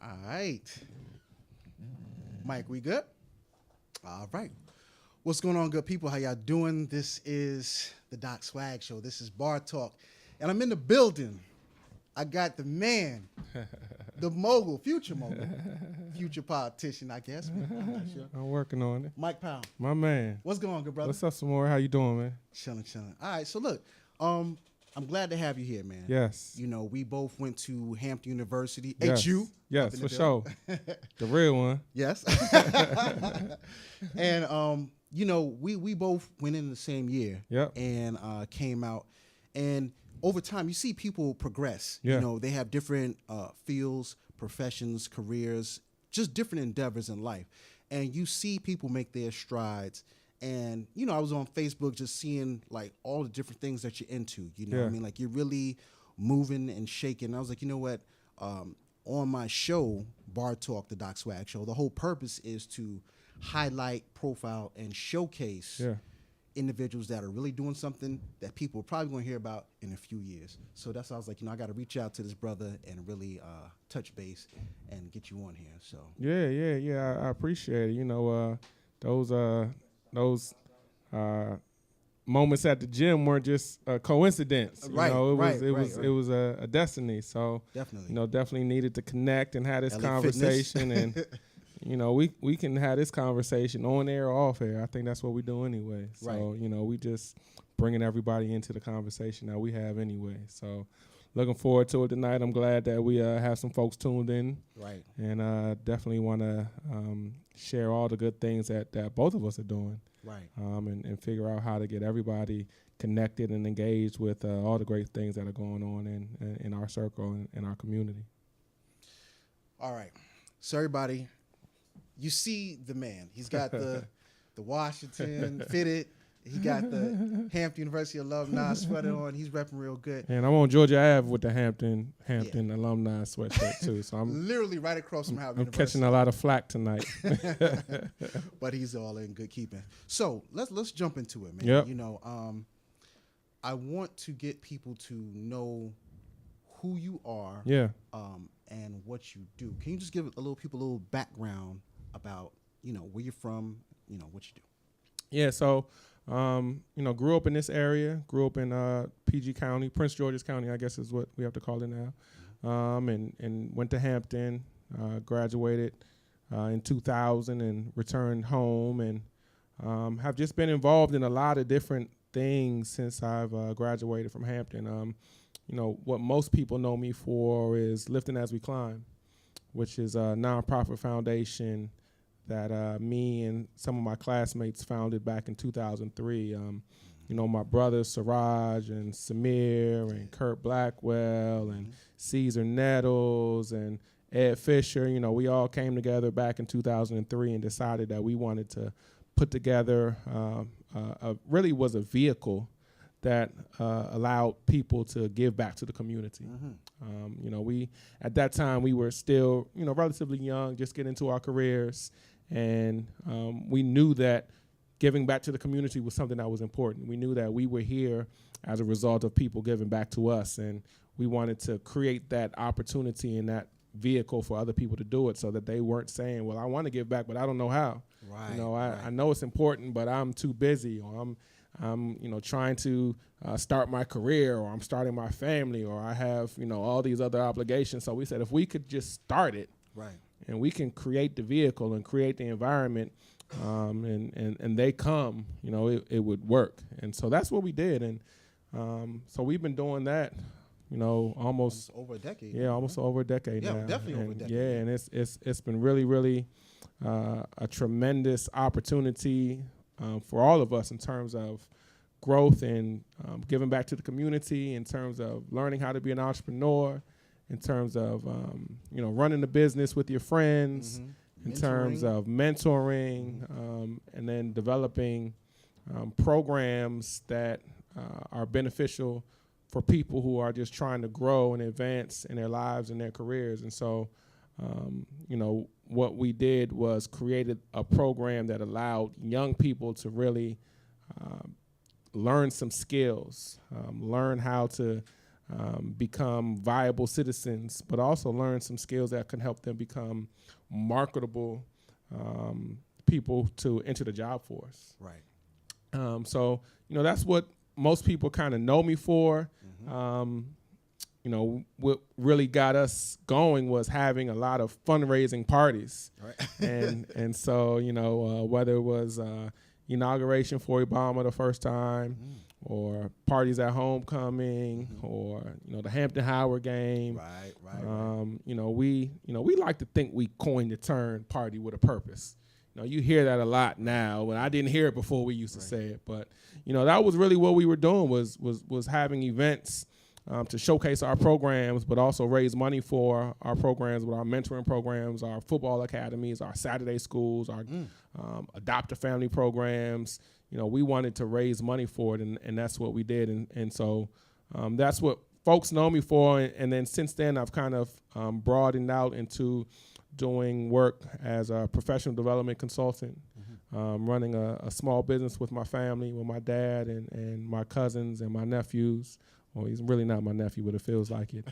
All right. Mike, we good? All right. What's going on, good people? How y'all doing? This is the Doc Swag Show. This is Bar Talk. And I'm in the building. I got the man, the mogul, future politician, I guess. I'm not sure. I'm working on it. Mike Powell. My man. What's going on, good brother? What's up, Samora? How you doing, man? Chilling. All right, so look, I'm glad to have you here, man. Yes. You know, we both went to Hampton University. Yes. HU. Yes, for sure. The real one. Yes. And, you know, we both went in the same year. Yep. And came out. And over time, you see people progress. Yeah. You know, they have different fields, professions, careers, just different endeavors in life. And you see people make their strides. And, you know, I was on Facebook just seeing, like, all the different things that you're into. You know what I mean? Like, you're really moving and shaking. I was like, you know what? On my show, Bar Talk, the Doc Swag Show, the whole purpose is to highlight, profile, and showcase individuals that are really doing something that people are probably going to hear about in a few years. So that's why I was like, you know, I got to reach out to this brother and really touch base and get you on here. So Yeah. I appreciate it. You know, those moments at the gym weren't just a coincidence. Right, You know, right. it was a destiny. So definitely, you know, definitely needed to connect and have this LA conversation Fitness. and. You know, we can have this conversation on air or off air. I think that's what we do anyway. So, Right. You know, we just bringing everybody into the conversation that we have anyway. So, looking forward to it tonight. I'm glad that we have some folks tuned in. Right. And definitely want to share all the good things that both of us are doing. Right. And figure out how to get everybody connected and engaged with all the great things that are going on in our circle and in our community. All right. So everybody, you see the man. He's got the Washington fitted. He got the Hampton University alumni sweater on. He's repping real good. And I'm on Georgia Ave with the Hampton alumni sweatshirt too. So I'm literally right across from Howard I'm University. catching a lot of flack tonight. But he's all in good keeping. So let's jump into it, man. Yep. You know, I want to get people to know who you are. Yeah. And what you do. Can you just give people a little background about, you know, where you're from, you know, what you do? Yeah, so, you know, grew up in this area, grew up in PG County, Prince George's County, I guess is what we have to call it now, and went to Hampton, graduated in 2000 and returned home and have just been involved in a lot of different things since I've graduated from Hampton. You know, what most people know me for is Lifting As We Climb, which is a nonprofit foundation that me and some of my classmates founded back in 2003. You know, my brothers Siraj and Samir and Kurt Blackwell and Caesar Nettles and Ed Fisher, you know, we all came together back in 2003 and decided that we wanted to put together really was a vehicle that allowed people to give back to the community. You know, at that time we were still, you know, relatively young, just getting into our careers, and we knew that giving back to the community was something that was important. We knew that we were here as a result of people giving back to us, and we wanted to create that opportunity and that vehicle for other people to do it, so that they weren't saying, well, I want to give back, but I don't know how. Right. You know, I know it's important, but I'm too busy, or I'm, you know, trying to start my career, or I'm starting my family, or I have, you know, all these other obligations. So we said, if we could just start it, right, and we can create the vehicle and create the environment, and they come, you know, it would work. And so that's what we did. And so we've been doing that, you know, almost over a decade. Yeah, almost over a decade now. Definitely over a decade. Yeah, and it's been really a tremendous opportunity for all of us in terms of growth and giving back to the community, in terms of learning how to be an entrepreneur, in terms of you know, running the business with your friends, in terms of mentoring, and then developing programs that are beneficial for people who are just trying to grow and advance in their lives and their careers. And so, you know, what we did was created a program that allowed young people to really learn some skills, learn how to become viable citizens, but also learn some skills that can help them become marketable people to enter the job force. Right. So, that's what most people kind of know me for. What really got us going was having a lot of fundraising parties. Right. and so, whether it was inauguration for Obama the first time, or parties at homecoming, or the Hampton Howard game. Right. We like to think we coined the term "party with a purpose." You hear that a lot now, and I didn't hear it before we used to say it. But that was really what we were doing was having events to showcase our programs, but also raise money for our programs with our mentoring programs, our football academies, our Saturday schools, our adopt a family programs. We wanted to raise money for it, and that's what we did. And so that's what folks know me for. And then since then, I've kind of broadened out into doing work as a professional development consultant, running a small business with my family, with my dad and my cousins and my nephews. Well, he's really not my nephew, but it feels like it.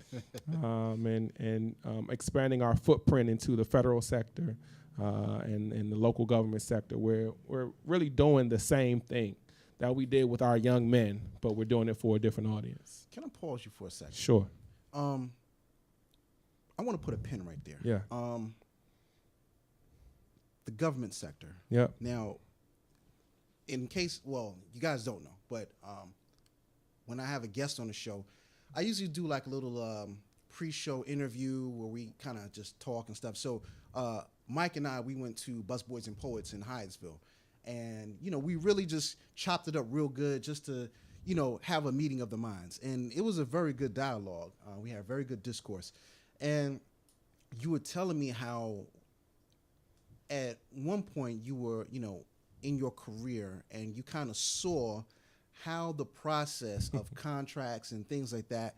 And expanding our footprint into the federal sector and the local government sector, where we're really doing the same thing that we did with our young men, but we're doing it for a different audience. Can I pause you for a second? Sure. I want to put a pin right there. Yeah. The government sector. Yeah. Now, in case, you guys don't know, but when I have a guest on the show, I usually do like a little pre-show interview where we kind of just talk and stuff. So Mike and I, we went to Busboys and Poets in Hyattsville, and we really just chopped it up real good just to have a meeting of the minds, and it was a very good dialogue. We had very good discourse, and you were telling me how at one point you were in your career and you kind of saw how the process of contracts and things like that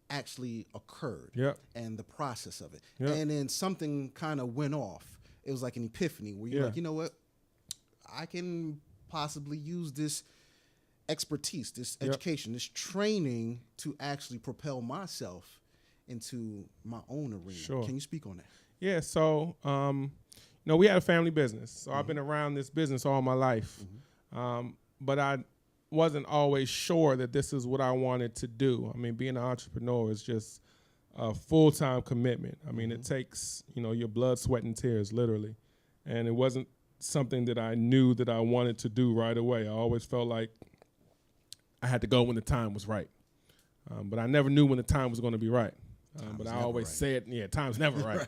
actually occurred. Yep. And the process of it. Yep. And then something kind of went off. It was like an epiphany where you're like, you know what? I can possibly use this expertise, this education, this training to actually propel myself into my own arena. Sure. Can you speak on that? Yeah, so, we had a family business. So I've been around this business all my life. But I wasn't always sure that this is what I wanted to do. I mean, being an entrepreneur is just a full-time commitment. I mean, it takes, your blood, sweat, and tears, literally. And it wasn't something that I knew that I wanted to do right away. I always felt like I had to go when the time was right. But I never knew when the time was going to be right. But I always said, time's never right.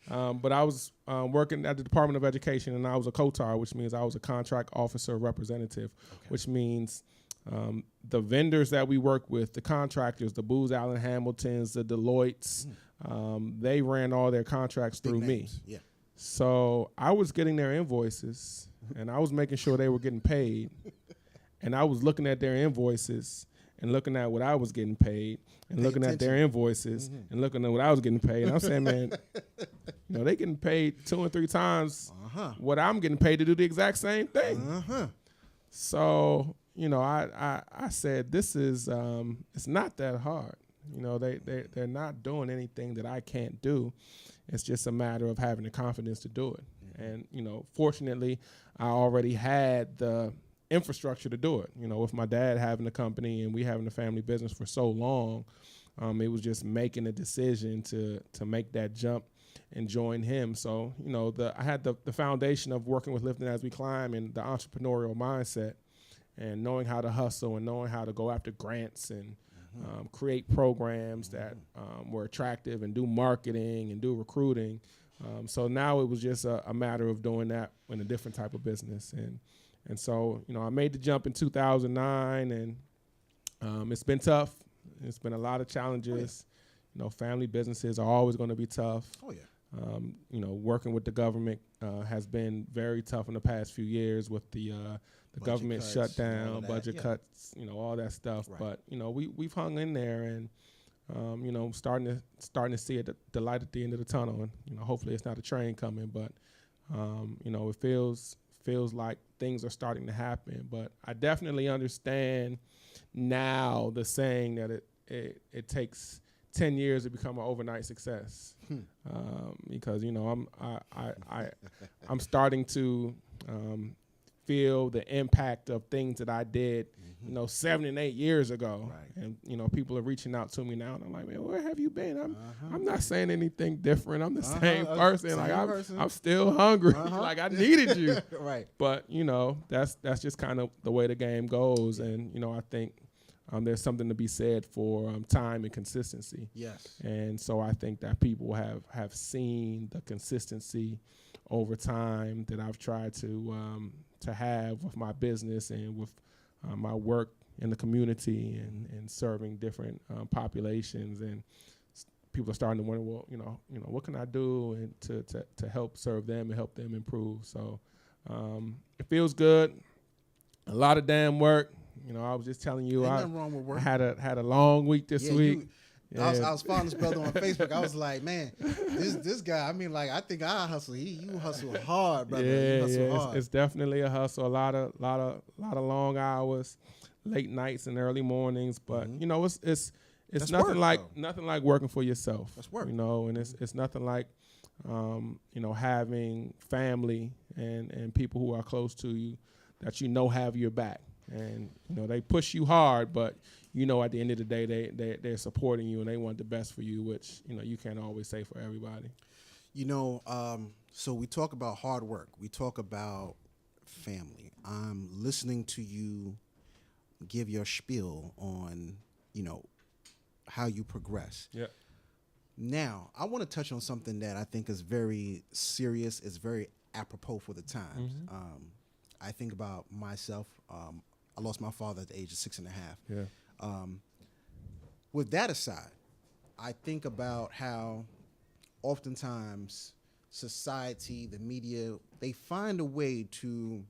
But I was working at the Department of Education, and I was a COTAR, which means I was a contract officer representative, which means the vendors that we work with, the contractors, the Booz Allen Hamiltons, the Deloittes, they ran all their contracts through me. Yeah. So I was getting their invoices, and I was making sure they were getting paid. And I was looking at their invoices and looking at what I was getting paid, and looking at their invoices and looking at what I was getting paid. And I'm saying, man, they getting paid 2 and 3 times what I'm getting paid to do the exact same thing. So, I said, this is, it's not that hard. They're not doing anything that I can't do. It's just a matter of having the confidence to do it. And, fortunately, I already had the infrastructure to do it. With my dad having a company and we having a family business for so long, it was just making a decision to make that jump and join him. So, I had the foundation of working with Lifting As We Climb and the entrepreneurial mindset and knowing how to hustle and knowing how to go after grants and create programs that were attractive and do marketing and do recruiting. So now it was just a matter of doing that in a different type of business. And so, I made the jump in 2009, and it's been tough. It's been a lot of challenges. Family businesses are always going to be tough. Oh, yeah. Working with the government has been very tough in the past few years with the government shutdown, budget cuts, all that stuff. Right. But, we've hung in there and, starting to see the light at the end of the tunnel. And, hopefully it's not a train coming, but, it feels like things are starting to happen. But I definitely understand now the saying that it takes 10 years to become an overnight success. Because I'm starting to feel the impact of things that I did 7 and 8 years ago. Right. And people are reaching out to me now, and I'm like, man, where have you been? I'm not saying anything different. I'm the same person. I'm still hungry. Like, I needed you. Right. But that's just kind of the way the game goes. And I think there's something to be said for time and consistency. Yes. And so I think that people have seen the consistency over time that I've tried to have with my business and with my work in the community and serving different populations. And people are starting to wonder, well, what can I do and to help serve them and help them improve? So it feels good. A lot of damn work. I was just telling you, Ain't nothing wrong with work. I had a long week this week. I was following this brother on Facebook. I was like, man, this guy. I mean, like, I think I hustle. You hustle hard, brother. You hustle hard. It's definitely a hustle. A lot of long hours, late nights and early mornings. But it's nothing like working for yourself. That's work. And it's nothing like having family and people who are close to you that have your back. And they push you hard, but at the end of the day they're supporting you and they want the best for you, which you can't always say for everybody. So we talk about hard work, we talk about family. I'm listening to you give your spiel on how you progress. Yeah. Now I want to touch on something that I think is very serious. It's very apropos for the times. I think about myself. I lost my father at the age of 6.5. Yeah. With that aside, I think about how oftentimes society, the media, they find a way to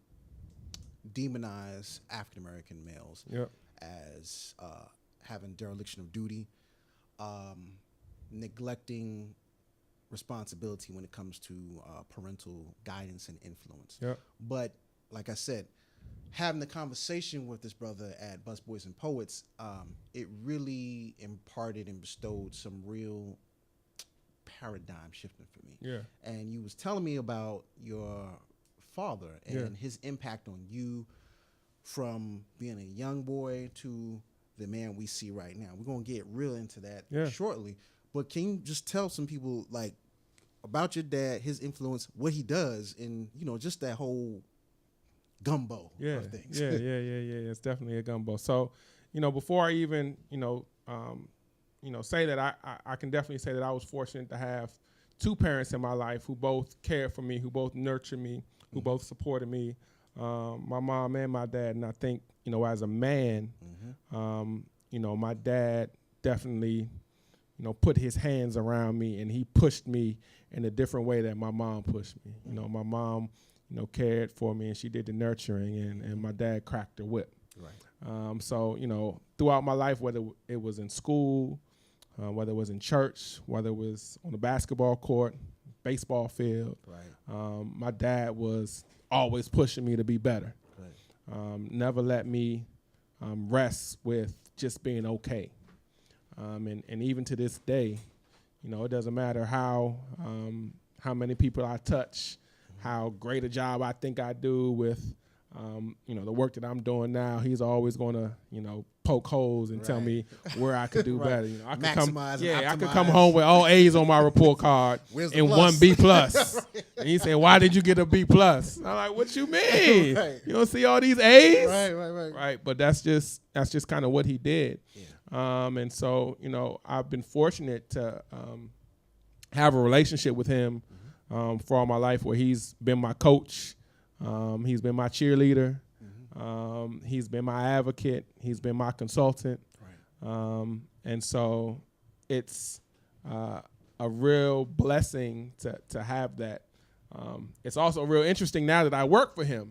demonize African American males as having dereliction of duty, neglecting responsibility when it comes to parental guidance and influence. Yeah. But like I said, having the conversation with this brother at Busboys and Poets, it really imparted and bestowed some real paradigm shifting for me. Yeah. And you was telling me about your father and his impact on you from being a young boy to the man we see right now. We're going to get real into that shortly. But can you just tell some people about your dad, his influence, what he does, and just that whole gumbo of things. Yeah. It's definitely a gumbo. So, before I even, say that I can definitely say that I was fortunate to have two parents in my life who both cared for me, who both nurtured me, who both supported me, my mom and my dad. And I think, as a man, my dad definitely, put his hands around me and he pushed me in a different way that my mom pushed me. My mom cared for me and she did the nurturing and my dad cracked the whip. Right. So, throughout my life, whether it was in school, whether it was in church, whether it was on the basketball court, baseball field, right. My dad was always pushing me to be better. Right. Never let me rest with just being okay. And even to this day, it doesn't matter how many people I touch, how great a job I think I do with, the work that I'm doing now. He's always going to, poke holes and tell me where I could do better. I could I could come home with all A's on my report card and one B plus. Right. And he said, "Why did you get a B plus?" I'm like, "What you mean? Right. You don't see all these A's?" Right. But that's just kind of what he did. Yeah. And so, I've been fortunate to have a relationship with him for all my life, where he's been my coach, he's been my cheerleader, he's been my advocate, he's been my consultant, and so it's a real blessing to have that. It's also real interesting now that I work for him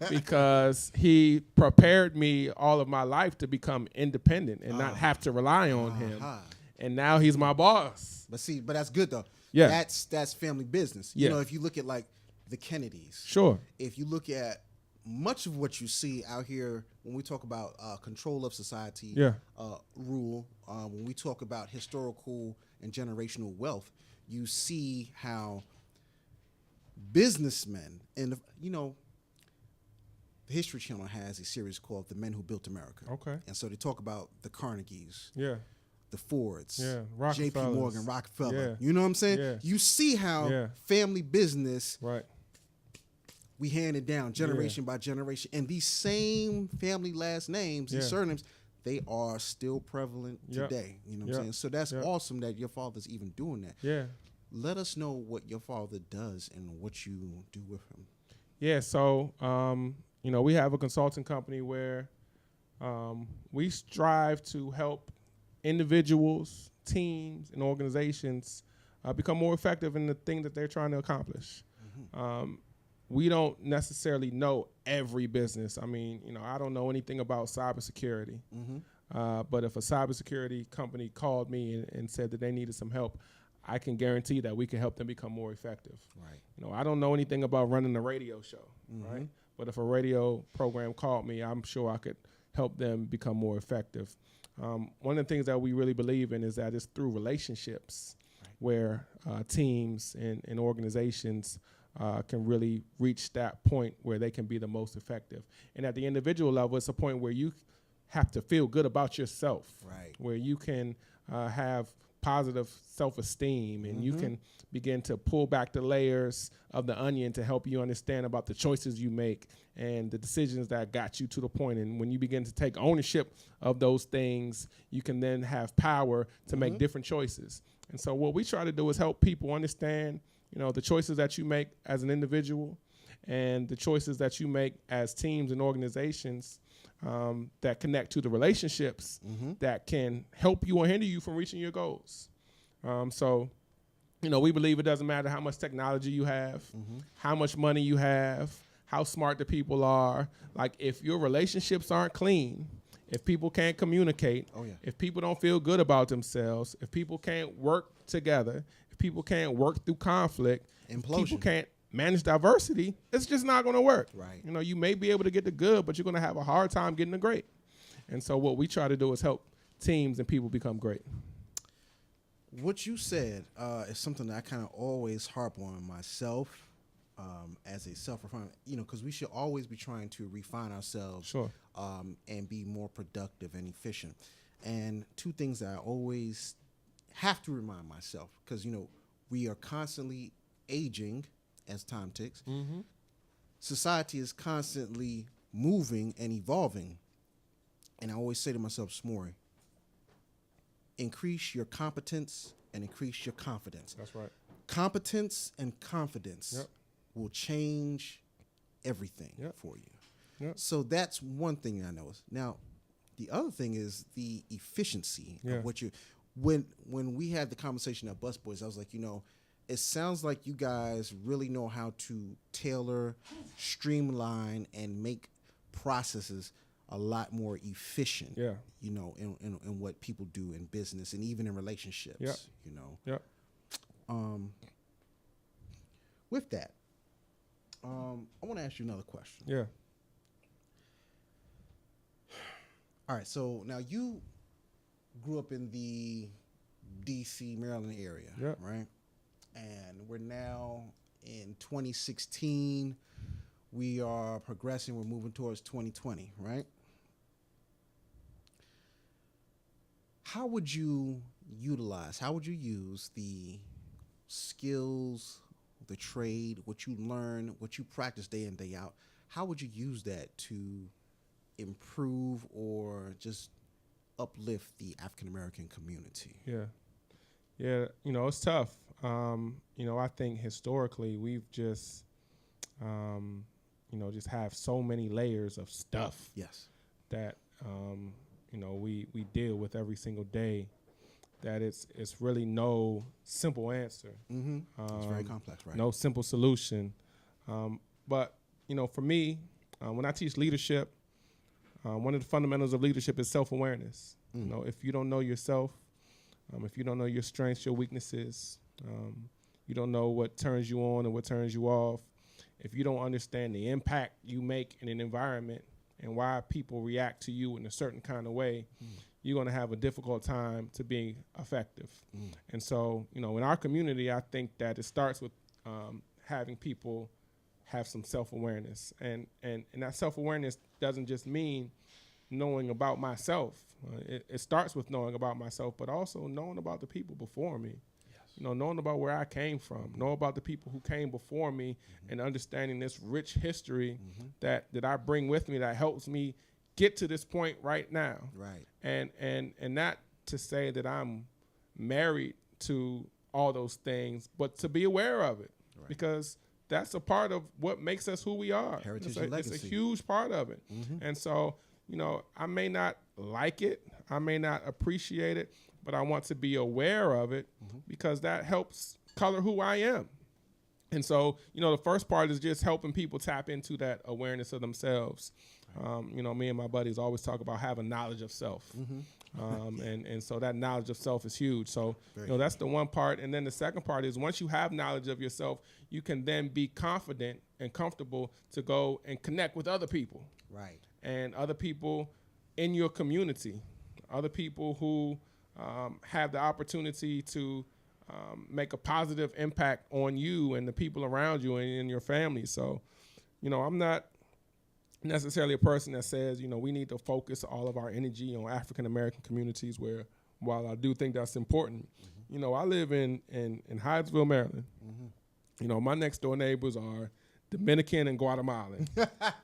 because he prepared me all of my life to become independent and not have to rely on him. And now he's my boss. But that's good though. Yeah. That's family business. Yeah. If you look at the Kennedys. Sure. If you look at much of what you see out here when we talk about control of society, Yeah. Rule, when we talk about historical and generational wealth, you see how businessmen, and the History Channel has a series called The Men Who Built America. Okay. And so they talk about the Carnegies, Yeah. the Fords, Yeah. J.P. Rockefellers. Morgan, Rockefeller. Yeah. You know what I'm saying? Yeah. You see how family business, Right. we hand it down generation by generation. And these same family last names, these surnames, they are still prevalent today. You know what I'm saying? So that's awesome that your father's even doing that. Yeah. Let us know what your father does and what you do with him. Yeah. So, we have a consulting company where we strive to help individuals, teams, and organizations become more effective in the thing that they're trying to accomplish. Mm-hmm. We don't necessarily know every business. I mean, I don't know anything about cybersecurity. Mm-hmm. But if a cybersecurity company called me and said that they needed some help, I can guarantee that we can help them become more effective. Right. I don't know anything about running a radio show, right? But if a radio program called me, I'm sure I could help them become more effective. One of the things that we really believe in is that it's through relationships where teams and organizations can really reach that point where they can be the most effective. And at the individual level, it's a point where you have to feel good about yourself, where you can have positive self-esteem and you can begin to pull back the layers of the onion to help you understand about the choices you make and the decisions that got you to the point. And when you begin to take ownership of those things, you can then have power to make different choices. And so what we try to do is help people understand, the choices that you make as an individual and the choices that you make as teams and organizations that connect to the relationships that can help you or hinder you from reaching your goals. So, we believe it doesn't matter how much technology you have, how much money you have, how smart the people are. Like, if your relationships aren't clean, if people can't communicate, if people don't feel good about themselves, if people can't work together, if people can't work through conflict, if people can't manage diversity, it's just not going to work. Right. You may be able to get the good, but you're going to have a hard time getting the great. And so what we try to do is help teams and people become great. What you said is something that I kind of always harp on myself as a self-refinement, because we should always be trying to refine ourselves and be more productive and efficient. And two things that I always have to remind myself, because, we are constantly aging as time ticks. Society is constantly moving and evolving. And I always say to myself, Smorey, increase your competence and increase your confidence. That's right. Competence and confidence will change everything for you. So that's one thing I know. Now, the other thing is the efficiency of what you. When we had the conversation at Busboys, I was like, it sounds like you guys really know how to tailor, streamline, and make processes a lot more efficient. In what people do in business and even in relationships. With that, I want to ask you another question. Yeah. All right. So now you grew up in the D.C., Maryland area, right? And we're now in 2016. We are progressing. We're moving towards 2020, right? How would you use the skills, the trade, what you learn, what you practice day in, day out? How would you use that to improve or just uplift the African-American community? Yeah, it's tough. I think historically we've just, just have so many layers of stuff. That, we deal with every single day that it's really no simple answer. It's very complex, right? No simple solution. But, for me, when I teach leadership, one of the fundamentals of leadership is self-awareness. If you don't know yourself, if you don't know your strengths, your weaknesses, you don't know what turns you on and what turns you off, if you don't understand the impact you make in an environment and why people react to you in a certain kind of way, you're going to have a difficult time to be effective. And so, in our community, I think that it starts with having people have some self-awareness. And that self-awareness doesn't just mean knowing about myself. It starts with knowing about myself, but also knowing about the people before me. Knowing about where I came from, know about the people who came before me, and understanding this rich history that I bring with me that helps me get to this point right now. Right. And not to say that I'm married to all those things, but to be aware of it, because that's a part of what makes us who we are. Heritage and legacy. It's a huge part of it. And so, I may not like it, I may not appreciate it, but I want to be aware of it because that helps color who I am. And so, the first part is just helping people tap into that awareness of themselves. Me and my buddies always talk about having knowledge of self. And so that knowledge of self is huge. So, that's the one part. And then the second part is once you have knowledge of yourself, you can then be confident and comfortable to go and connect with other people. Right. And other people in your community, other people who have the opportunity to make a positive impact on you and the people around you and in your family. So, I'm not necessarily a person that says, we need to focus all of our energy on African-American communities, where while I do think that's important, I live in Hyattsville, Maryland. My next door neighbors are Dominican and Guatemalan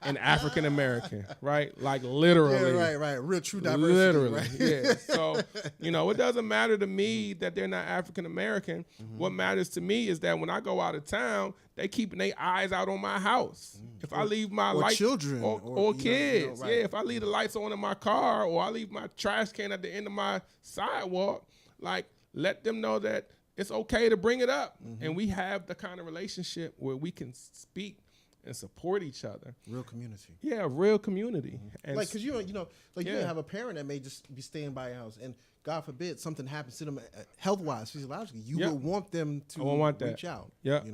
and African American, right? Like literally. Yeah, right. Real true diversity. Literally, right? Yeah. So, it doesn't matter to me that they're not African American. What matters to me is that when I go out of town, they keeping their eyes out on my house. If I leave my lights, children or kids, if I leave the lights on in my car, or I leave my trash can at the end of my sidewalk, like let them know that it's okay to bring it up. And we have the kind of relationship where we can speak and support each other. Real community. Yeah, real community. And because you have a parent that may just be staying by your house, and God forbid something happens to them health-wise, physiologically, you will want them to reach out. Yep.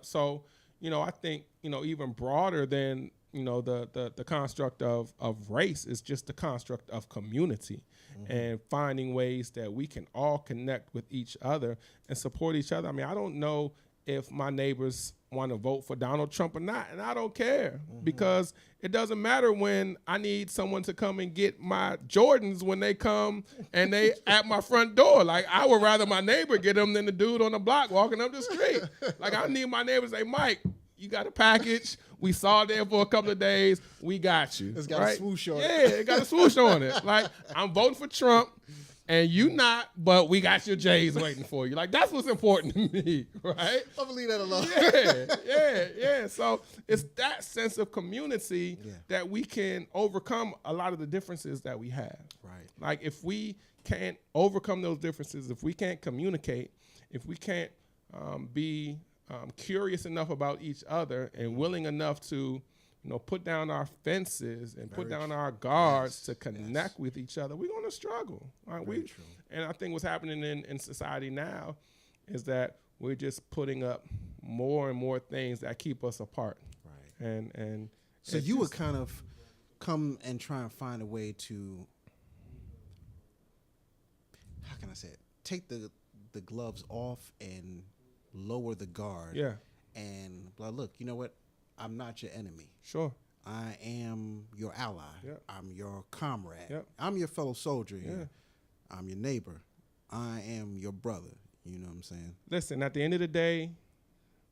So, I think, even broader than, the construct of race is just the construct of community. And finding ways that we can all connect with each other and support each other. I mean, I don't know if my neighbors want to vote for Donald Trump or not, and I don't care because it doesn't matter when I need someone to come and get my Jordans when they come and they at my front door. Like, I would rather my neighbor get them than the dude on the block walking up the street. Like, I need my neighbor to say, Mike, you got a package. We saw it there for a couple of days. We got you. It's got a swoosh on it. Yeah, it got a swoosh on it. Like, I'm voting for Trump, and you not, but we got your J's waiting for you. Like, that's what's important to me, right? I'm going to leave that alone. Yeah. So it's that sense of community that we can overcome a lot of the differences that we have. Right. Like, if we can't overcome those differences, if we can't communicate, if we can't be curious enough about each other and willing enough to, put down our fences and put down our guards to connect with each other, we're going to struggle. Right? And I think what's happening in society now is that we're just putting up more and more things that keep us apart. Right. And so you would kind of come and try and find a way to, how can I say it, take the gloves off and lower the guard. Yeah. And look, you know what? I'm not your enemy. Sure. I am your ally. Yep. I'm your comrade. Yep. I'm your fellow soldier. Yeah. I'm your neighbor. I am your brother. You know what I'm saying? Listen, at the end of the day,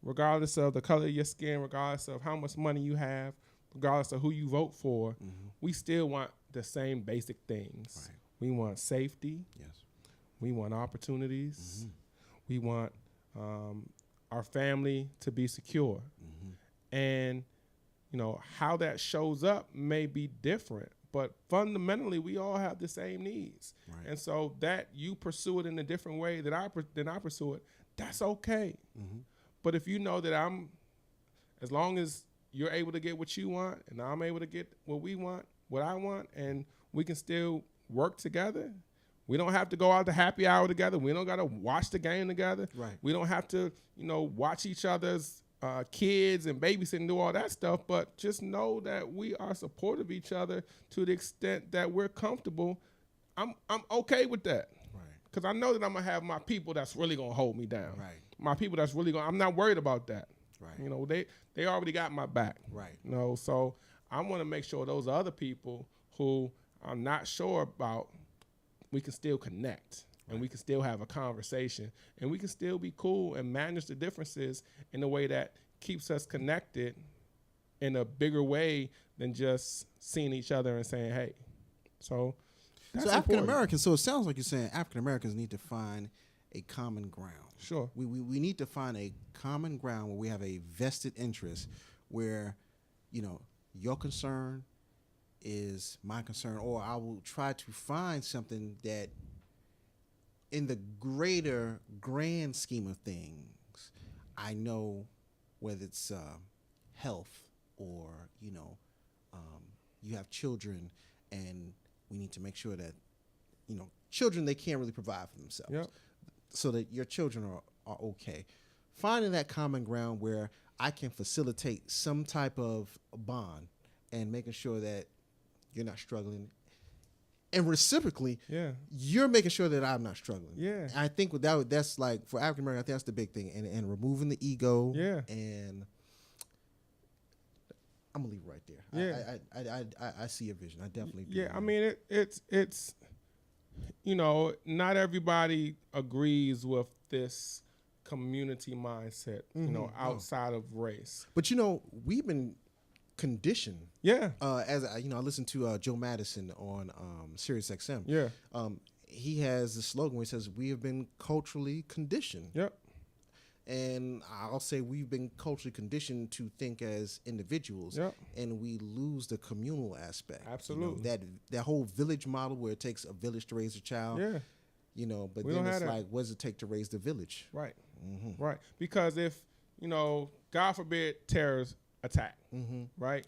regardless of the color of your skin, regardless of how much money you have, regardless of who you vote for, we still want the same basic things. Right. We want safety. Yes. We want opportunities. We want our family to be secure. And, how that shows up may be different, but fundamentally we all have the same needs. Right. And so that you pursue it in a different way than I pursue it, that's okay. But if you know that as long as you're able to get what you want and I'm able to get what I want, and we can still work together. We don't have to go out to happy hour together. We don't got to watch the game together. Right. We don't have to, watch each other's kids and babysitting, do all that stuff, but just know that we are supportive of each other to the extent that we're comfortable. I'm okay with that. Right. Because I know that I'm going to have my people that's really going to hold me down. Right. My people that's really going to, I'm not worried about that. Right. You know, they already got my back. Right. You know, so I want to make sure those other people who I'm not sure about, we can still connect. And we can still have a conversation, and we can still be cool and manage the differences in a way that keeps us connected in a bigger way than just seeing each other and saying, hey. So that's African Americans, so it sounds like you're saying African Americans need to find a common ground. Sure. We need to find a common ground where we have a vested interest where, your concern is my concern, or I will try to find something that in the greater grand scheme of things, I know whether it's health or, you have children and we need to make sure that, children, they can't really provide for themselves. Yep. So that your children are okay. Finding that common ground where I can facilitate some type of bond and making sure that you're not struggling. And reciprocally, you're making sure that I'm not struggling. Yeah. I think that's like, for African American, I think that's the big thing. And removing the ego. Yeah. And I'm gonna leave it right there. Yeah. I see a vision. I definitely do. Yeah, I mean it's not everybody agrees with this community mindset, outside of race. But we've been conditioned. Yeah. As I listened to Joe Madison on Sirius XM. Yeah. He has the slogan where he says, "We have been culturally conditioned." Yep. And I'll say we've been culturally conditioned to think as individuals, and we lose the communal aspect. Absolutely. That whole village model where it takes a village to raise a child. Yeah. But then it's like, what does it take to raise the village? Right. Mm-hmm. Right. Because if God forbid, terrorists attack, right,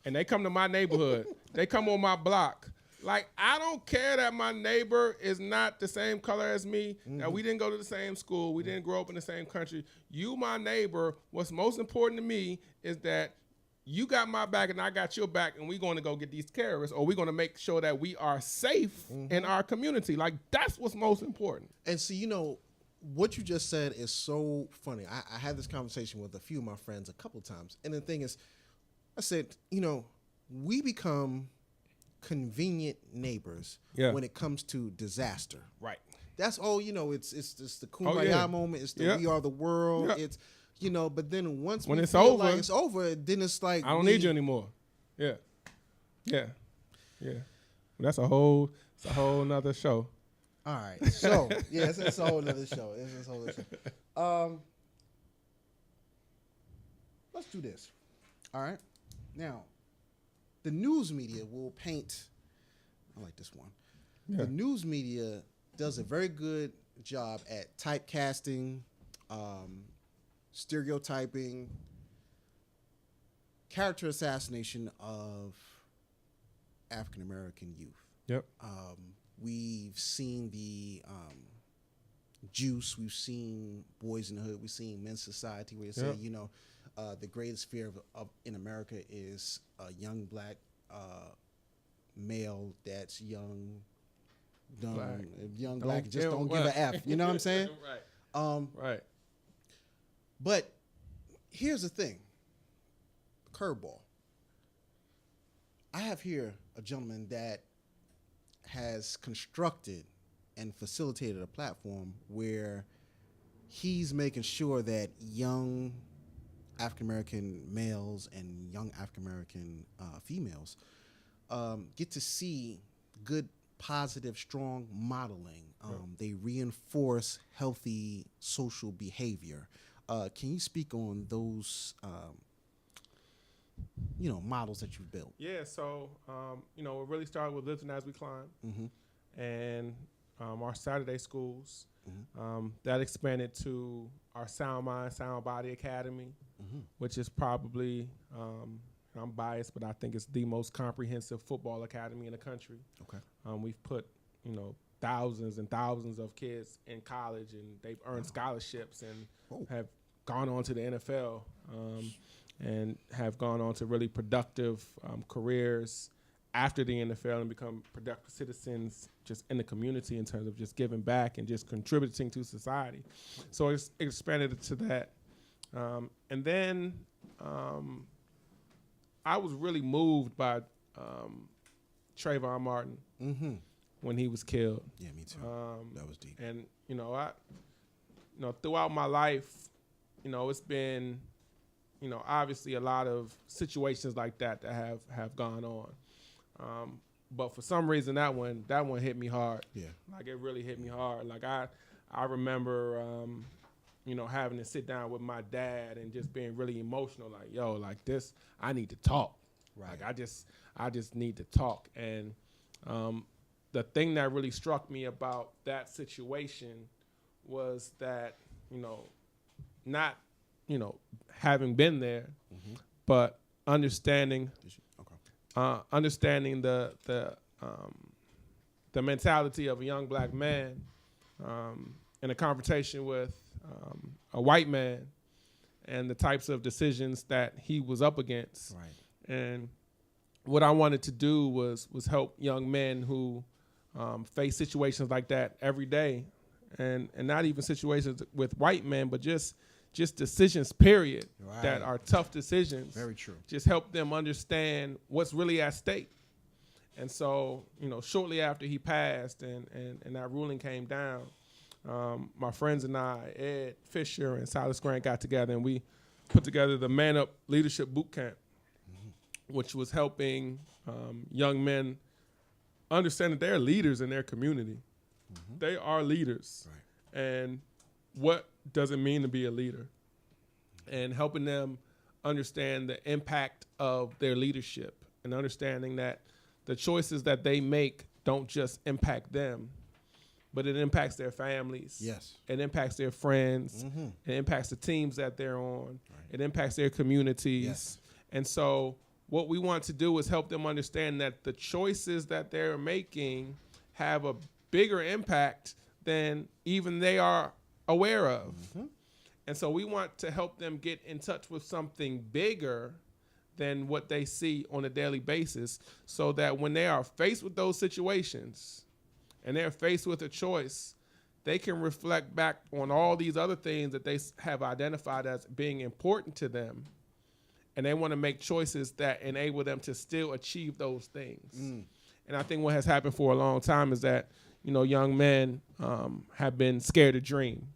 and they come to my neighborhood, they come on my block. Like, I don't care that my neighbor is not the same color as me, that we didn't go to the same school, we didn't grow up in the same country. You, my neighbor, what's most important to me is that you got my back and I got your back, and we're going to go get these terrorists, or we're going to make sure that we are safe in our community. Like, that's what's most important. And see, what you just said is so funny. I had this conversation with a few of my friends a couple times, and the thing is, I said, we become convenient neighbors when it comes to disaster. Right. That's all, it's the kumbaya moment. It's the we are the world. It's, but then once when it's over, like it's over, then it's like, I don't need you anymore. Yeah. Yeah. Yeah. That's a whole nother show. All right. So, it's a whole nother show. It's a whole other show. Let's do this. All right. Now, the news media will paint, I like this one. Yeah. The news media does a very good job at typecasting, stereotyping, character assassination of African American youth. Yep. We've seen the Juice. We've seen Boys in the Hood. We've seen Men's Society, where they say, the greatest fear of in America is a young black male that's young, dumb, black, just don't give a F. You know what I'm saying? Right. Right. But here's the thing. Curveball. I have here a gentleman that has constructed and facilitated a platform where he's making sure that young African-American males and young African-American females get to see good, positive, strong modeling. They reinforce healthy social behavior. Can you speak on those models that you've built? Yeah, so, it really started with Lifting As We Climb, and our Saturday schools. That expanded to our Sound Mind, Sound Body Academy, which is probably, I'm biased, but I think it's the most comprehensive football academy in the country. Okay. We've put, thousands and thousands of kids in college, and they've earned scholarships and have gone on to the NFL and have gone on to really productive careers after the NFL and become productive citizens just in the community in terms of just giving back and just contributing to society. So it's expanded to that. And then I was really moved by Trayvon Martin when he was killed. Yeah, me too. That was deep. And throughout my life, it's been, obviously a lot of situations like that have gone on. But for some reason, that one hit me hard. Yeah, like it really hit me hard. Like I remember, having to sit down with my dad and just being really emotional. Like, yo, like this, I need to talk. Right. Like I just need to talk. And the thing that really struck me about that situation was that, not, having been there, but understanding the mentality of a young black man in a confrontation with a white man and the types of decisions that he was up against. Right. And what I wanted to do was help young men who face situations like that every day, and not even situations with white men, but just decisions, period, right, that are tough decisions. Very true. Just help them understand what's really at stake. And so, shortly after he passed and that ruling came down, my friends and I, Ed Fisher and Silas Grant, got together and we put together the Man Up Leadership Boot Camp, which was helping young men understand that they're leaders in their community. They are leaders. Right. And what does it mean to be a leader? And helping them understand the impact of their leadership and understanding that the choices that they make don't just impact them, but it impacts their families. Yes. It impacts their friends. It impacts the teams that they're on. Right. It impacts their communities. Yes. And so what we want to do is help them understand that the choices that they're making have a bigger impact than even they are aware of. And so we want to help them get in touch with something bigger than what they see on a daily basis, so that when they are faced with those situations and they're faced with a choice, they can reflect back on all these other things that they have identified as being important to them. And they want to make choices that enable them to still achieve those things. And I think what has happened for a long time is that, young men have been scared to dream.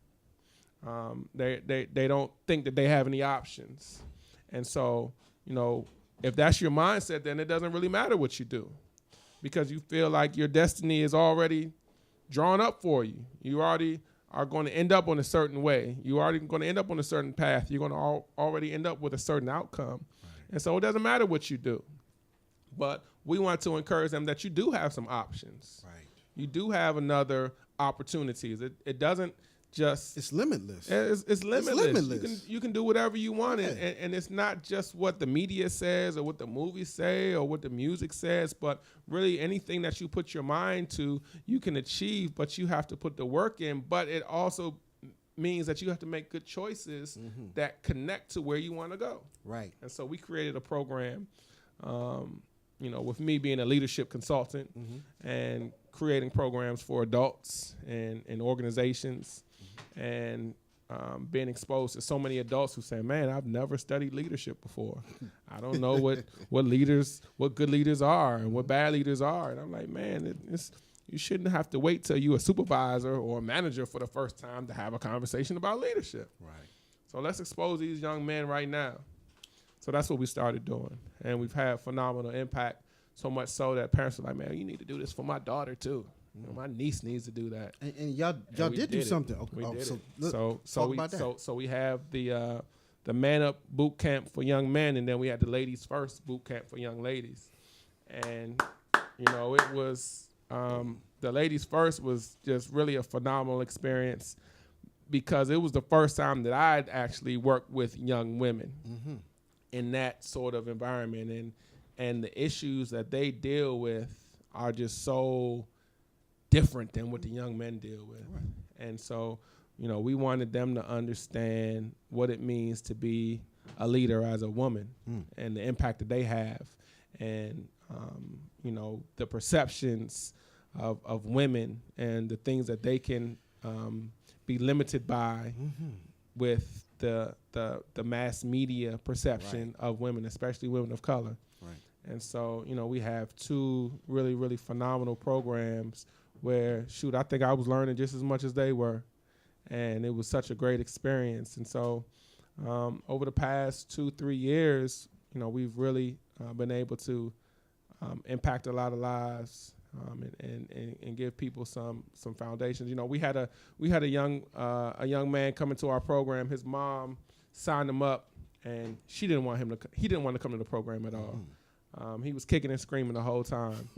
They don't think that they have any options. And so, if that's your mindset, then it doesn't really matter what you do, because you feel like your destiny is already drawn up for you. You already are going to end up on a certain way. You're already going to end up on a certain path. You're going to already end up with a certain outcome. Right. And so it doesn't matter what you do. But we want to encourage them that you do have some options. Right. You do have another opportunities. It doesn't just... It's limitless. It's limitless. You can do whatever you want. Yeah. And it's not just what the media says or what the movies say or what the music says, but really anything that you put your mind to, you can achieve, but you have to put the work in. But it also means that you have to make good choices that connect to where you want to go. Right. And so we created a program, with me being a leadership consultant and creating programs for adults and organizations, and being exposed to so many adults who say, man, I've never studied leadership before. I don't know what good leaders are and what bad leaders are. And I'm like, man, you shouldn't have to wait till you're a supervisor or a manager for the first time to have a conversation about leadership. Right. So let's expose these young men right now. So that's what we started doing. And we've had phenomenal impact, so much so that parents are like, man, you need to do this for my daughter too. My niece needs to do that. And y'all did do something. Okay. We did it. So we have the Man Up Boot Camp for young men, and then we had the Ladies First Boot Camp for young ladies. And it was the Ladies First was just really a phenomenal experience, because it was the first time that I'd actually worked with young women in that sort of environment, and the issues that they deal with are just so different than what the young men deal with. Right. And so we wanted them to understand what it means to be a leader as a woman and the impact that they have, and the perceptions of women and the things that they can be limited by with the mass media perception of women, especially women of color. Right. And so, we have two really, really phenomenal programs where, I think I was learning just as much as they were. And it was such a great experience. And so over the past 2-3 years, we've really been able to impact a lot of lives and give people some foundations. We had a young man come into our program. His mom signed him up, and he didn't want to come to the program at all. He was kicking and screaming the whole time.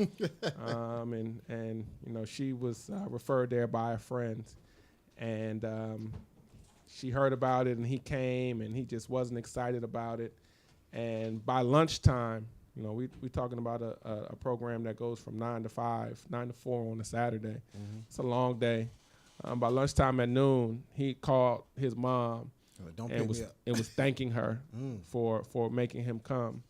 And she was referred there by a friend. And she heard about it, and he came, and he just wasn't excited about it. And by lunchtime, we're talking about a program that goes from 9 to 5, 9 to 4 on a Saturday. It's a long day. By lunchtime at noon, he called his mom and was thanking her for making him come,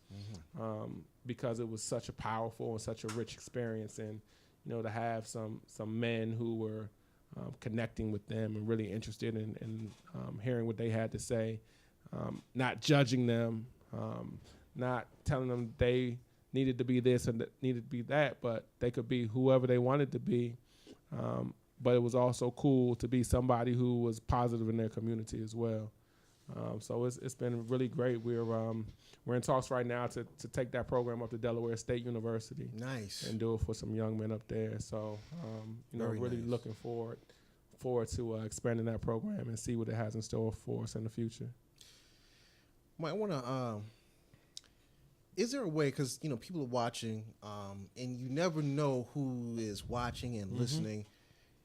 because it was such a powerful and such a rich experience. And to have some men who were connecting with them and really interested in hearing what they had to say, not judging them, not telling them they needed to be this and needed to be that, but they could be whoever they wanted to be. But it was also cool to be somebody who was positive in their community as well. So it's been really great. We're in talks right now to take that program up to Delaware State University. Nice. And do it for some young men up there. So really nice. Looking forward to expanding that program and see what it has in store for us in the future. Mike, I want to. Is there a way, because people are watching, and you never know who is watching and listening.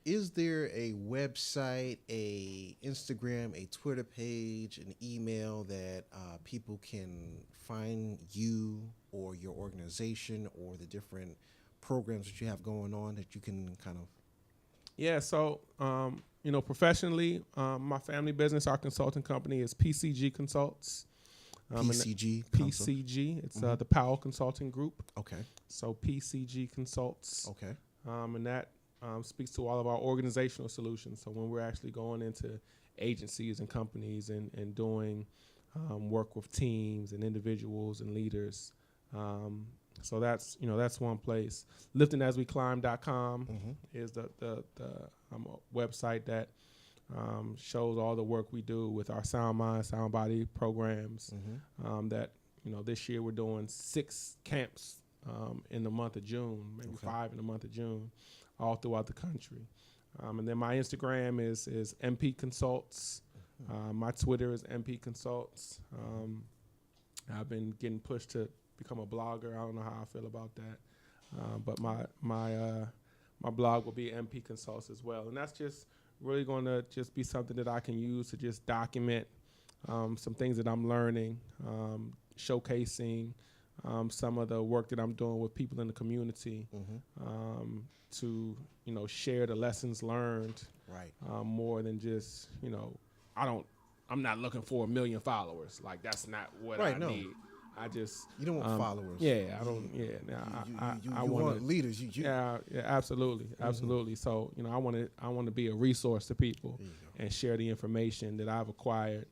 Is there a website, a Instagram, a Twitter page, an email that people can find you or your organization or the different programs that you have going on that you can kind of? Yeah, so, professionally, my family business, our consulting company is PCG Consults. PCG. It's the Powell Consulting Group. Okay. So PCG Consults. Okay. And that speaks to all of our organizational solutions. So when we're actually going into agencies and companies and doing work with teams and individuals and leaders. So that's one place. LiftingAsWeClimb.com is the website that shows all the work we do with our Sound Mind, Sound Body programs. That this year we're doing 6 camps in the month of June, maybe 5 in the month of June, all throughout the country. And then my Instagram is MP Consults. My Twitter is MP Consults. I've been getting pushed to become a blogger. I don't know how I feel about that, but my blog will be MP Consults as well, and that's just really going to just be something that I can use to just document some things that I'm learning, showcasing some of the work that I'm doing with people in the community, to share the lessons learned, more than just I'm not looking for 1 million followers. Like, that's not what I need. I just you don't want followers. Yeah, I don't. Yeah, I want leaders. Yeah, absolutely. So I want to be a resource to people and share the information that I've acquired,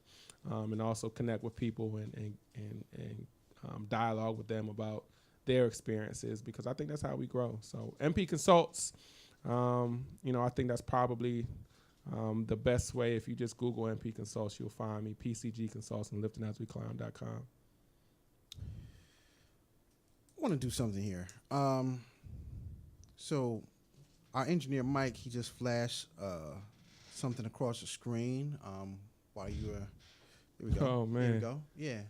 and also connect with people and dialogue with them about their experiences, because I think that's how we grow. So MP Consults, I think that's probably the best way. If you just Google MP Consults, you'll find me. PCG Consults and LiftingAsWeClimb.com. I want to do something here. So our engineer Mike, he just flashed something across the screen while you were. Here we go. Oh man. Here we go. Yeah.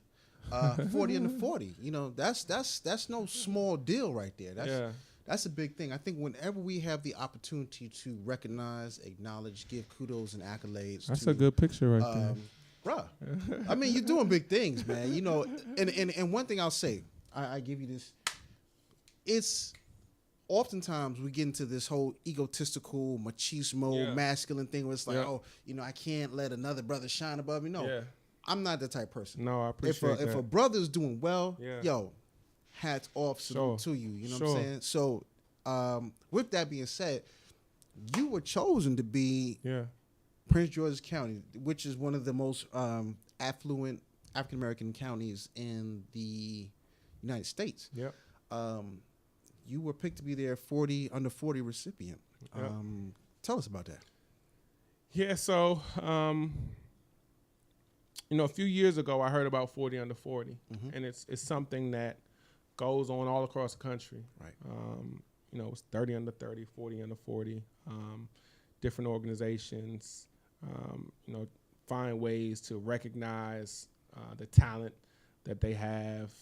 40 under 40. That's no small deal right there. That's a big thing. I think whenever we have the opportunity to recognize, acknowledge, give kudos and accolades. That's a good picture right there. Bruh. I mean, you're doing big things, man. And one thing I'll say, I give you this. It's oftentimes we get into this whole egotistical, machismo, masculine thing where it's like, oh, I can't let another brother shine above me. No, I'm not that type of person. No, I appreciate that. If a brother's doing well, yo, hats off to you. You know what I'm saying? So, with that being said, you were chosen to be Prince George's County, which is one of the most affluent African American counties in the United States. Yep. You were picked to be their under 40 recipient. Yep. Tell us about that. Yeah, so a few years ago I heard about 40 under 40, and it's something that goes on all across the country. Right. It's 30 under 30, 40 under 40. Different organizations, find ways to recognize the talent that they have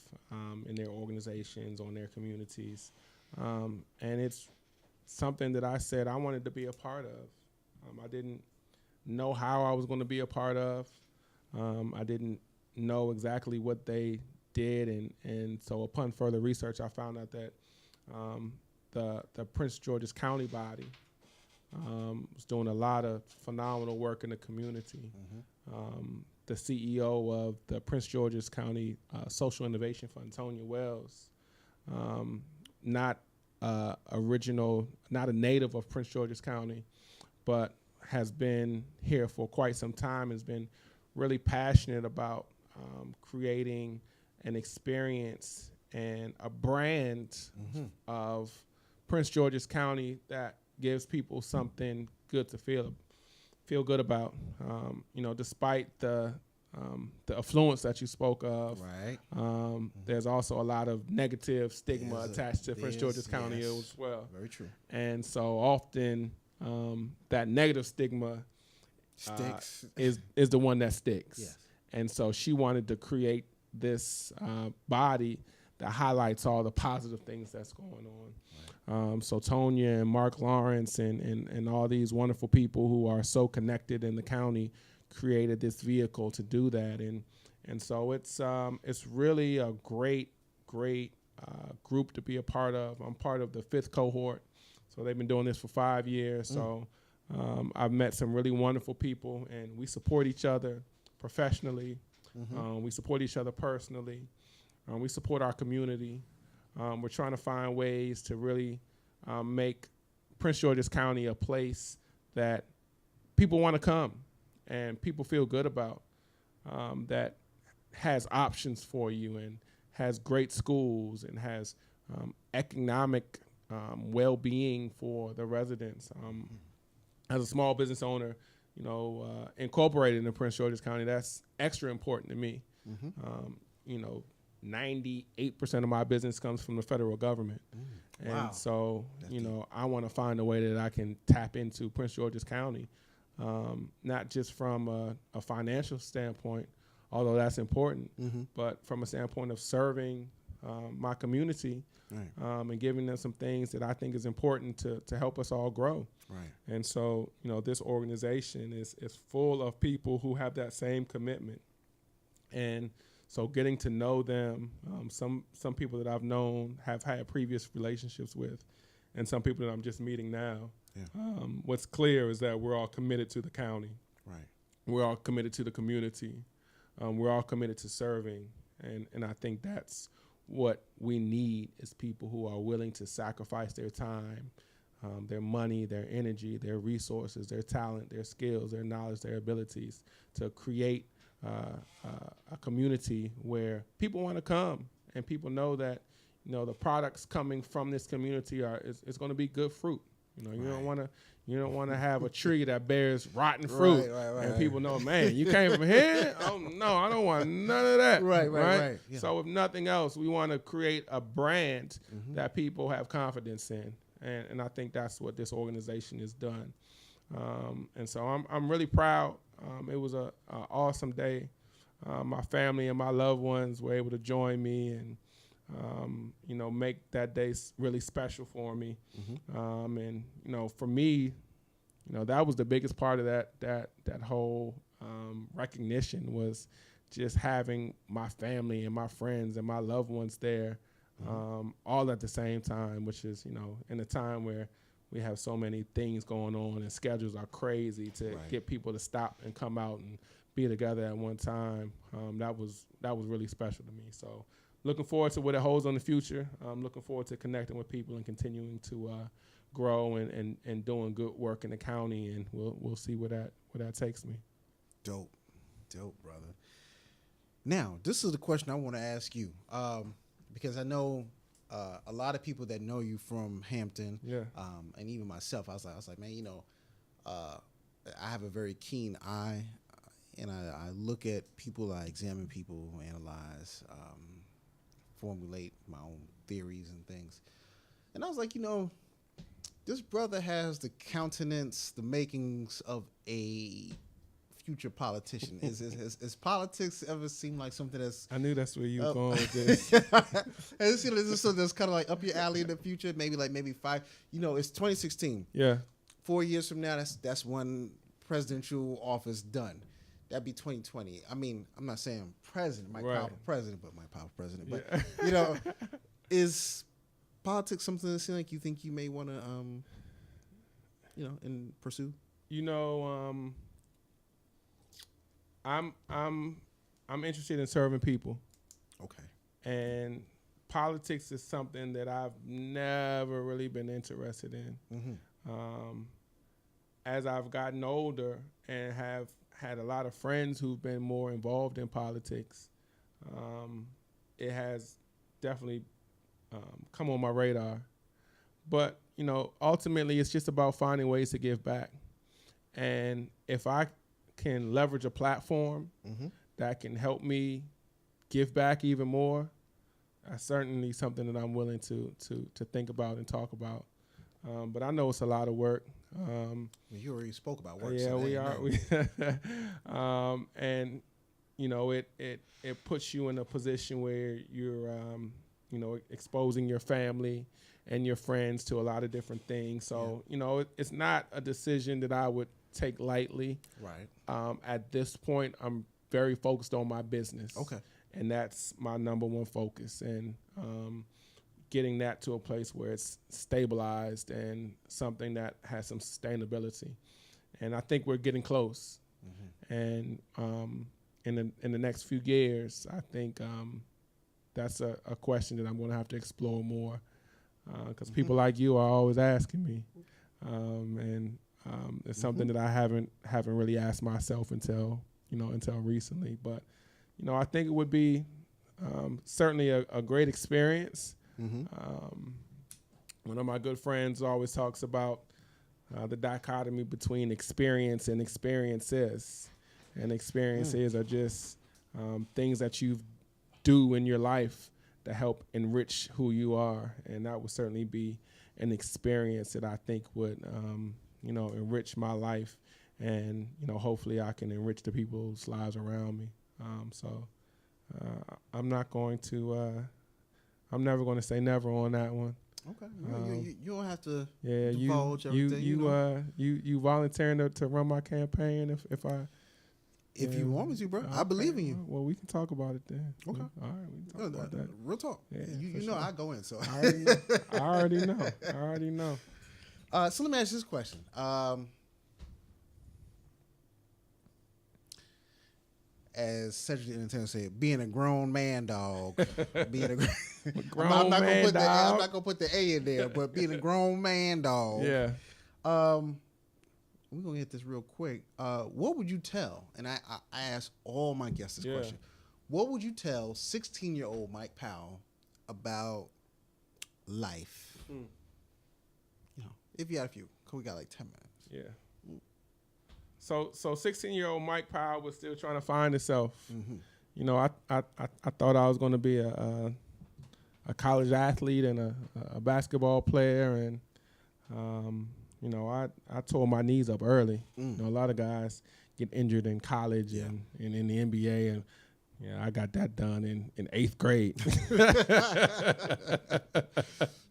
in their organizations, on their communities. And it's something that I said I wanted to be a part of. I didn't know how I was going to be a part of. I didn't know exactly what they did. And so upon further research, I found out that the Prince George's County body was doing a lot of phenomenal work in the community. The CEO of the Prince George's County Social Innovation Fund, Tonya Wells, not a native of Prince George's County, but has been here for quite some time, has been really passionate about creating an experience and a brand of Prince George's County that gives people something good to feel good about. Despite the affluence that you spoke of, right? There's also a lot of negative stigma attached to Prince George's County as well. Very true. And so often that negative stigma sticks is the one that sticks. Yes. And so she wanted to create this body that highlights all the positive things that's going on. Right. So Tonya and Mark Lawrence and all these wonderful people who are so connected in the county created this vehicle to do that. And so it's really a great group to be a part of. I'm part of the 5th cohort. So they've been doing this for 5 years. So I've met some really wonderful people, and we support each other professionally. We support each other personally. We support our community. We're trying to find ways to really make Prince George's County a place that people want to come and people feel good about, that has options for you and has great schools and has economic well-being for the residents. As a small business owner, incorporated in Prince George's County, that's extra important to me. 98% of my business comes from the federal government. And so, I want to find a way that I can tap into Prince George's County, not just from a financial standpoint, although that's important, but from a standpoint of serving my community, and giving them some things that I think is important to help us all grow. Right. And so, this organization is full of people who have that same commitment. And so getting to know them, some people that I've known have had previous relationships with, and some people that I'm just meeting now. Yeah. What's clear is that we're all committed to the county. Right. We're all committed to the community. We're all committed to serving. And I think that's what we need, is people who are willing to sacrifice their time, their money, their energy, their resources, their talent, their skills, their knowledge, their abilities to create a community where people want to come and people know that the products coming from this community it's going to be good fruit. You don't want to have a tree that bears rotten fruit and people know, man, you came from here. Oh no, I don't want none of that. Right. Yeah. So if nothing else, we want to create a brand that people have confidence in, and I think that's what this organization has done. And so I'm really proud. It was a awesome day. My family and my loved ones were able to join me and make that day really special for me. And for me, that was the biggest part of that whole recognition, was just having my family and my friends and my loved ones there all at the same time, which is, in a time where we have so many things going on and schedules are crazy to get people to stop and come out and be together at one time. That was really special to me. So looking forward to what it holds in the future. I'm looking forward to connecting with people and continuing to grow and doing good work in the county, and we'll see where that takes me. Dope, brother. Now, this is the question I want to ask you, because I know a lot of people that know you from Hampton, and even myself. I was like, man, I have a very keen eye, and I look at people, I examine people, analyze, formulate my own theories and things. And I was like, this brother has the countenance, the makings of a future politician. Is politics ever seem like something that's... I knew that's where you were going with this. Is this something that's kind of like up your alley in the future? Maybe 5. It's 2016. Yeah. 4 years from now, that's when presidential office done. That'd be 2020. I mean, I'm not saying president, Mike Powell president, but Mike Powell president. But is politics something that seems like you think you may want to, and pursue? I'm interested in serving people. Okay. And politics is something that I've never really been interested in. Mm-hmm. As I've gotten older and have had a lot of friends who've been more involved in politics, it has definitely come on my radar. But, ultimately it's just about finding ways to give back. And if I can leverage a platform that can help me give back even more, that's certainly something that I'm willing to think about and talk about. But I know it's a lot of work. You already spoke about work. Yeah, so we are. And it puts you in a position where you're exposing your family and your friends to a lot of different things. So it's not a decision that I would take lightly. Right. At this point, I'm very focused on my business. Okay. And that's my number one focus. And getting that to a place where it's stabilized and something that has some sustainability. And I think we're getting close. Mm-hmm. And in the next few years, I think that's a question that I'm going to have to explore more, because people like you are always asking me. And it's something that I haven't really asked myself until recently. But, I think it would be certainly a great experience. Mm-hmm. One of my good friends always talks about the dichotomy between experience and experiences. And experiences are just things that you do in your life to help enrich who you are. And that would certainly be an experience that I think would, enrich my life. And, hopefully I can enrich the people's lives around me. I'm never going to say never on that one. Okay. You don't have to divulge everything. You volunteering to run my campaign if you want me to, bro. I believe in you. Well, we can talk about it then. Okay. All right, we can talk about that. Real talk. Yeah, you know sure. I go in, so. I already know. So let me ask you this question. As Cedric the Entertainer said, being a grown man dog, I'm not gonna put the A in there, but being a grown man dog. Yeah. We're gonna get this real quick. What would you tell? And I ask all my guests this question. What would you tell 16-year-old Mike Powell about life? If you had a few, cause we got like 10 minutes. Yeah. So 16-year-old Mike Powell was still trying to find himself. Mm-hmm. I thought I was going to be a college athlete and a basketball player, and I tore my knees up early. A lot of guys get injured in college and in the NBA, and I got that done in 8th grade.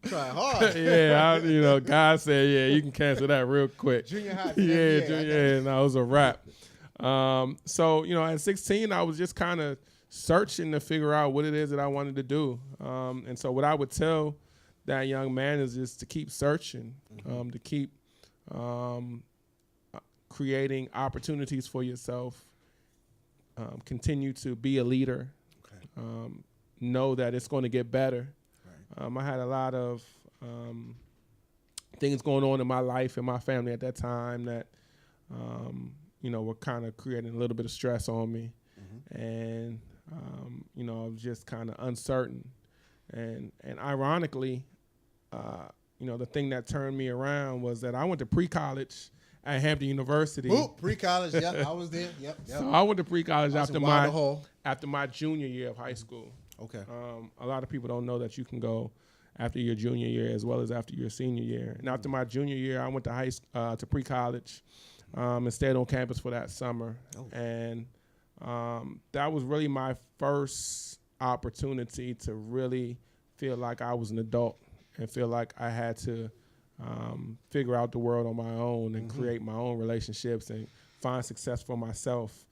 Try hard. Yeah, God said, you can cancel that real quick. Junior high. And that was a wrap. So, at 16, I was just kind of searching to figure out what it is that I wanted to do. And so what I would tell that young man is just to keep searching, to keep creating opportunities for yourself, continue to be a leader, know that it's going to get better. I had a lot of things going on in my life and my family at that time that, were kind of creating a little bit of stress on me. And, I was just kind of uncertain. And ironically, the thing that turned me around was that I went to pre-college at Hampton University. Oh, pre-college, yeah, I was there. Yep. So I went to pre-college after my junior year of high school. Okay. A lot of people don't know that you can go after your junior year as well as after your senior year. And after my junior year, I went to pre-college and stayed on campus for that summer. Oh. And that was really my first opportunity to really feel like I was an adult and feel like I had to figure out the world on my own and create my own relationships and find success for myself.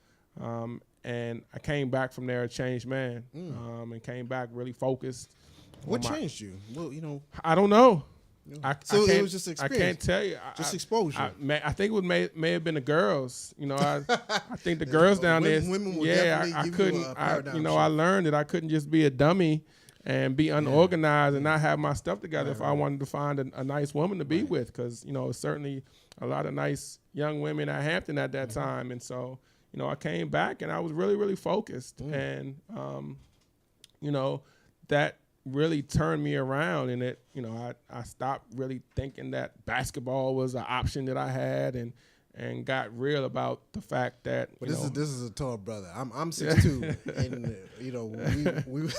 And I came back from there a changed man, and came back really focused. What changed you? Well, I don't know. It was just experience. I can't tell you. Just exposure. I think it may have been the girls. I think the girls down there. Women will I couldn't. I learned that I couldn't just be a dummy and be unorganized and not have my stuff together if I wanted to find a nice woman to be with, because certainly a lot of nice young women at Hampton at that time, and so I came back and I was really, really focused, and that really turned me around, and it I stopped really thinking that basketball was an option that I had, and got real about the fact that this is a tall brother. I'm 6'2", and we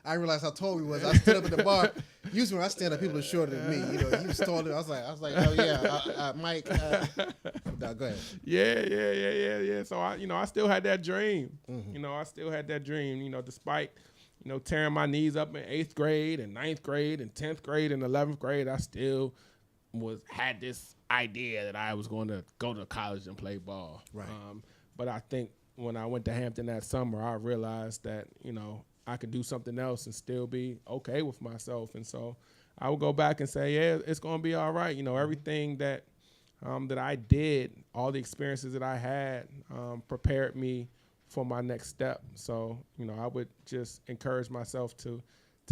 I realized how tall he was. I stood up at the bar. Usually when I stand up, people are shorter than me. He was taller. I was like, oh yeah, Mike. No, go ahead. Yeah. So I still had that dream. I still had that dream. Despite tearing my knees up in 8th grade and 9th grade and 10th grade and 11th grade, I still had this idea that I was going to go to college and play ball. Right. But I think when I went to Hampton that summer, I realized that, I could do something else and still be okay with myself. And so I would go back and say, yeah, it's going to be all right. Everything that I did, all the experiences that I had, prepared me for my next step. So, I would just encourage myself to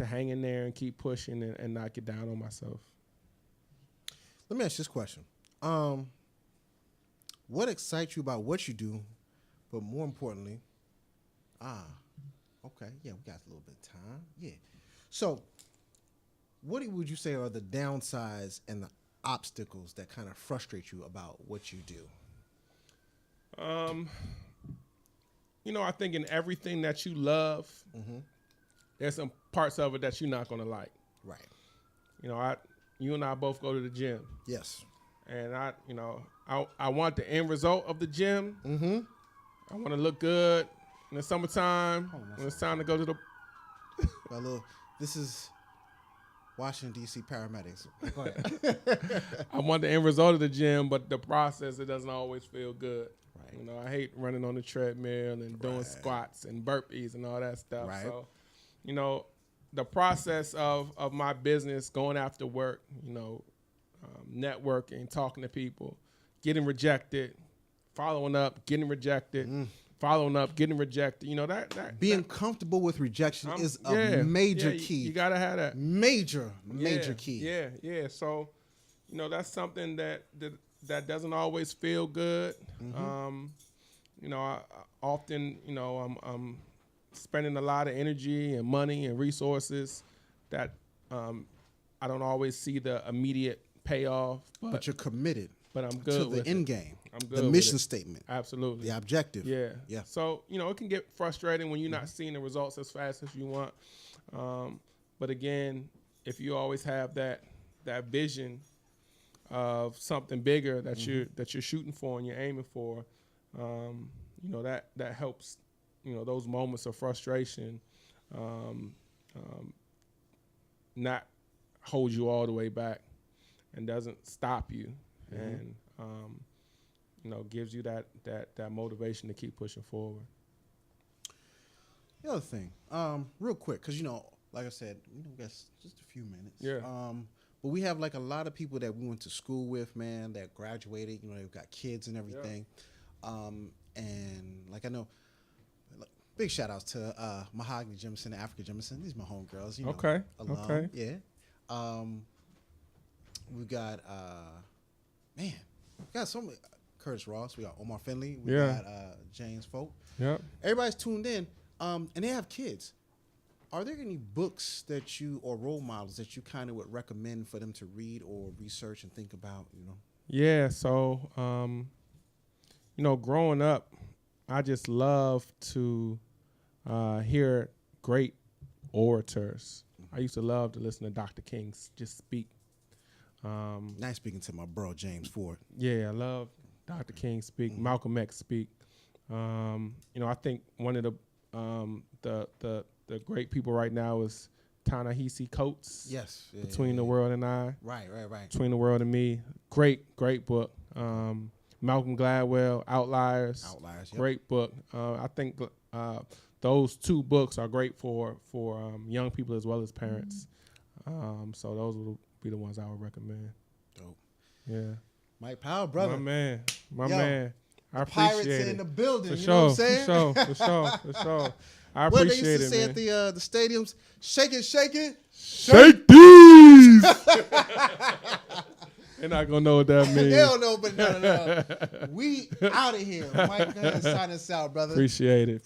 hang in there and keep pushing and not get down on myself. Let me ask you this question. What excites you about what you do, but more importantly, okay, yeah, we got a little bit of time. Yeah. So what would you say are the downsides and the obstacles that kind of frustrate you about what you do? I think in everything that you love, there's some parts of it that you're not going to like. Right. You and I both go to the gym. Yes. And I want the end result of the gym. I want to look good in the summertime when it's time to go to the. This is Washington, D.C. paramedics. Go ahead. I want the end result of the gym, but the process, it doesn't always feel good. Right. I hate running on the treadmill and doing squats and burpees and all that stuff. Right. So, the process of my business, going after work, networking, talking to people, getting rejected, following up, getting rejected, following up, getting rejected. Being comfortable with rejection is a major key. You gotta have that major key. Yeah. So, that's something that doesn't always feel good. I often, I'm spending a lot of energy and money and resources that I don't always see the immediate payoff. But you're committed. But I'm good to the end game. I'm good. The mission statement. Absolutely. The objective. Yeah. So, it can get frustrating when you're not seeing the results as fast as you want. But again, if you always have that vision of something bigger that you're shooting for and you're aiming for, that helps. Those moments of frustration, not hold you all the way back, and doesn't stop you, and gives you that motivation to keep pushing forward. The other thing, real quick, because like I said, we got just a few minutes. Yeah. But we have like a lot of people that we went to school with, man, that graduated. They've got kids and everything. Yeah. And like I know, big shout outs to Mahogany Jemison and Africa Jemison. These are my homegirls. Okay. Alum. Okay. Yeah. We got we got so many. Curtis Ross. We got Omar Finley. We got James Folk. Yep. Everybody's tuned in, and they have kids. Are there any books that you or role models that you kind of would recommend for them to read or research and think about? Yeah. So, growing up, I just love to hear great orators. I used to love to listen to Dr. King just speak. Nice speaking to my bro James Ford. Yeah, I love Dr. King speak. Malcolm X speak. I think one of the great people right now is Ta-Nehisi Coates. Yes. Between the World and I. Right. Between the World and Me. Great book. Malcolm Gladwell, Outliers. Yep. Great book. I think those two books are great for young people as well as parents. So those would be the ones I would recommend. Dope. Yeah. Mike Powell, brother. My man. I appreciate Pirates it. in the building. For you sure, know what I'm saying? For sure. I what appreciate it, they used to say man. at the stadiums, shake it. Shake these! They're not going to know what that means. They don't know, but no. We out of here. Mike, go ahead and sign us out, brother. Appreciate it.